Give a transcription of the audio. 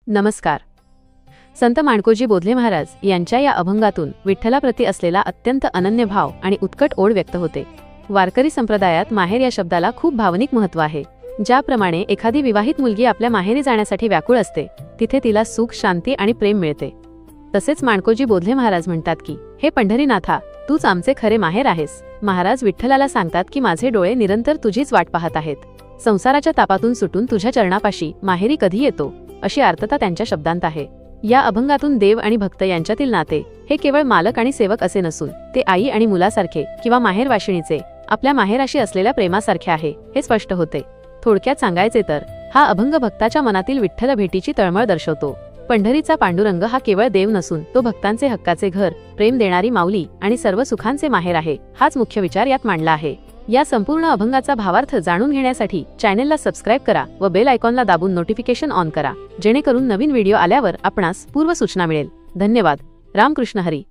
नमस्कार. संत माणकोजी बोधले महाराज यांच्या या अभंगातून विठ्ठलाप्रती असलेला अत्यंत अनन्य भाव आणि उत्कट ओढ व्यक्त होते. वारकरी संप्रदायात माहेर या शब्दाला खूप भावनिक महत्त्व आहे. ज्याप्रमाणे एखादी विवाहित मुलगी आपल्या माहेरी जाण्यासाठी व्याकुळ असते, तिथे तिला सुख, शांती आणि प्रेम मिळते. तसेच माणकोजी बोधले महाराज म्हणतात की, हे पंढरीनाथा, तूच आमचे खरे माहेर आहेस. महाराज विठ्ठलाला सांगतात की माझे डोळे निरंतर तुझीच वाट पाहत आहेत. संसाराच्या तापातून सुटून तुझ्या चरणापाशी माहेरी कधी येतो, अशी आर्तता त्यांच्या शब्दांत आहे. या अभंगातून देव आणि भक्त यांच्यातील नाते हे केवळ मालक आणि सेवक असे नसून ते आई आणि मुलासारखे किंवा माहेरवाशिणीचे आपल्या माहेराशी असलेल्या प्रेमासारखे आहे, हे स्पष्ट होते. थोडक्यात सांगायचे तर हा अभंग भक्ताच्या मनातील विठ्ठल भेटीची तळमळ दर्शवतो. पंढरीचा पांडुरंग हा केवळ देव नसून तो भक्तांचे हक्काचे घर, प्रेम देणारी माऊली आणि सर्व सुखांचे माहेर आहे, हाच मुख्य विचार यात मांडला आहे. या संपूर्ण अभंगाचा भावार्थ जाणून घेण्यासाठी चॅनेलला सबस्क्राईब करा व बेल आयकॉनला दाबून नोटिफिकेशन ऑन करा, जेणेकरून नवीन व्हिडिओ आल्यावर आपणास पूर्व सूचना मिळेल. धन्यवाद. रामकृष्ण हरी.